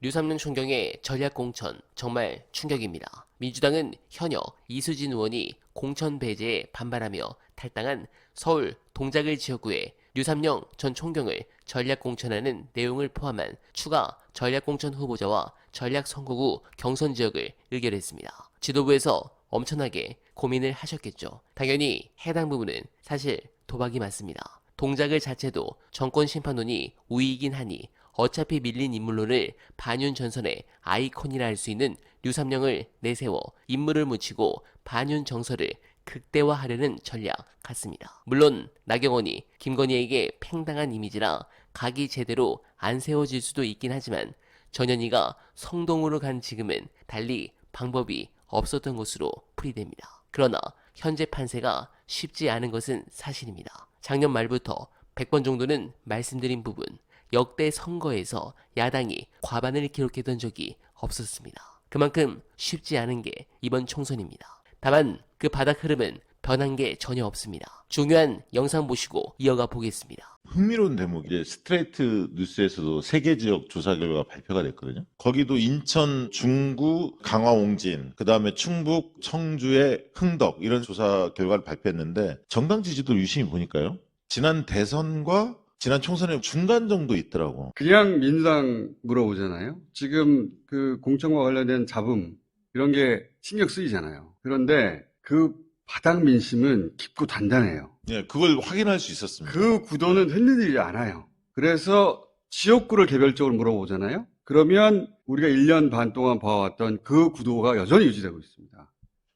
류삼룡 총경의 전략공천 정말 충격입니다. 민주당은 현역 이수진 의원이 공천 배제에 반발하며 탈당한 서울 동작을 지역구에 류삼룡 전 총경을 전략공천하는 내용을 포함한 추가 전략공천 후보자와 전략선거구 경선 지역을 의결했습니다. 지도부에서 엄청나게 고민을 하셨겠죠. 당연히 해당 부분은 사실 도박이 맞습니다. 동작을 자체도 정권 심판론이 우위이긴 하니 어차피 밀린 인물론을 반윤 전선의 아이콘이라 할 수 있는 류삼룡을 내세워 인물을 묻히고 반윤 정서를 극대화하려는 전략 같습니다. 물론 나경원이 김건희에게 팽당한 이미지라 각이 제대로 안 세워질 수도 있긴 하지만 전현희가 성동으로 간 지금은 달리 방법이 없었던 것으로 풀이됩니다. 그러나 현재 판세가 쉽지 않은 것은 사실입니다. 작년 말부터 100번 정도는 말씀드린 부분, 역대 선거에서 야당이 과반을 기록했던 적이 없었습니다. 그만큼 쉽지 않은 게 이번 총선입니다. 다만 그 바닥 흐름은 변한 게 전혀 없습니다. 중요한 영상 보시고 이어가 보겠습니다. 흥미로운 대목이 스트레이트 뉴스에서도 3개 지역 조사 결과가 발표가 됐거든요. 거기도 인천, 중구, 강화, 옹진, 그 다음에 충북, 청주의 흥덕 이런 조사 결과를 발표했는데 정당 지지도 유심히 보니까요. 지난 대선과 지난 총선의 중간 정도 있더라고. 그냥 민주당 물어보잖아요. 지금 그 공천과 관련된 잡음 이런 게 신경 쓰이잖아요. 그런데 그 바닥 민심은 깊고 단단해요. 예, 그걸 확인할 수 있었습니다. 그 구도는 흔들리지 않아요. 그래서 지역구를 개별적으로 물어보잖아요. 그러면 우리가 1년 반 동안 봐왔던 그 구도가 여전히 유지되고 있습니다.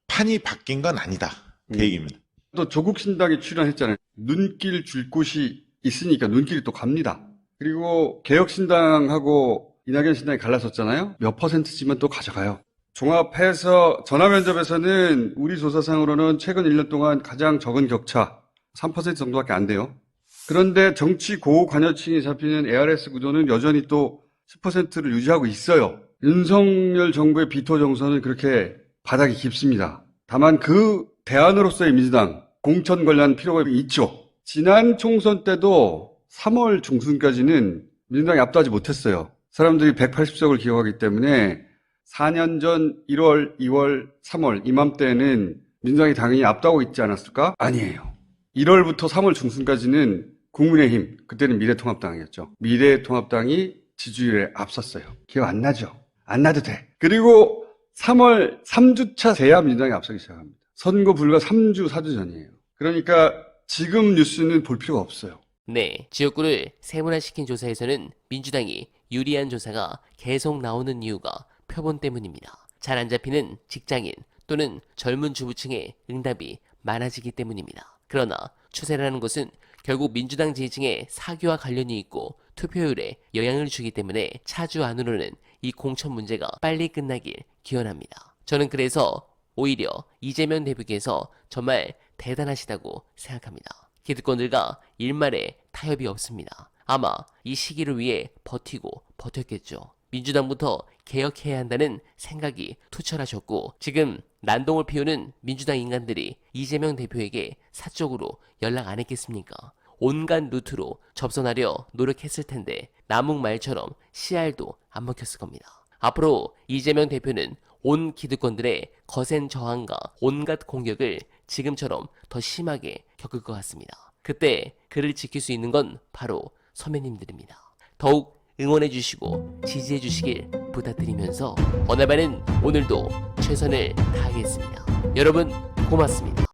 판이 바뀐 건 아니다. 그 얘기입니다. 또 조국 신당에 출연했잖아요. 눈길 줄 곳이 있으니까 눈길이 또 갑니다. 그리고 개혁신당하고 이낙연 신당이 갈라섰잖아요. 몇 %쯤은 또 가져가요. 종합해서 전화면접에서는 우리 조사상으로는 최근 1년 동안 가장 적은 격차 3% 정도밖에 안 돼요. 그런데 정치 고관여층이 잡히는 ARS 구도는 여전히 또 10%를 유지하고 있어요. 윤석열 정부의 비토 정서는 그렇게 바닥이 깊습니다. 다만 그 대안으로서의 민주당 공천 관련 필요가 있죠. 지난 총선 때도 3월 중순까지는 민주당이 압도하지 못했어요. 사람들이 180석을 기억하기 때문에 4년 전 1월, 2월, 3월 이맘때는 민주당이 당연히 압도하고 있지 않았을까? 아니에요. 1월부터 3월 중순까지는 국민의힘, 그때는 미래통합당이었죠. 미래통합당이 지지율에 앞섰어요. 기억 안 나죠? 안 나도 돼. 그리고 3월 3주차 돼야 민주당이 앞서기 시작합니다. 선거 불과 3주, 4주 전이에요. 그러니까 지금 뉴스는 볼 필요가 없어요. 네, 지역구를 세분화시킨 조사에서는 민주당이 유리한 조사가 계속 나오는 이유가 표본 때문입니다. 잘 안 잡히는 직장인 또는 젊은 주부층의 응답이 많아지기 때문입니다. 그러나 추세라는 것은 결국 민주당 지지층의 사교와 관련이 있고 투표율에 영향을 주기 때문에 차주 안으로는 이 공천 문제가 빨리 끝나길 기원합니다. 저는 그래서 오히려 이재명 대표께서 정말 대단하시다고 생각합니다. 기득권들과 일말의 타협이 없습니다. 아마 이 시기를 위해 버티고 버텼겠죠. 민주당부터 개혁해야 한다는 생각이 투철하셨고 지금 난동을 피우는 민주당 인간들이 이재명 대표에게 사적으로 연락 안 했겠습니까? 온갖 루트로 접선하려 노력했을 텐데 남욱말처럼 씨알도 안 먹혔을 겁니다. 앞으로 이재명 대표는 온 기득권들의 거센 저항과 온갖 공격을 지금처럼 더 심하게 겪을 것 같습니다. 그때 그를 지킬 수 있는 건 바로 선배님들입니다. 더욱 응원해 주시고 지지해 주시길 부탁드리면서 어나바는 오늘도 최선을 다하겠습니다. 여러분 고맙습니다.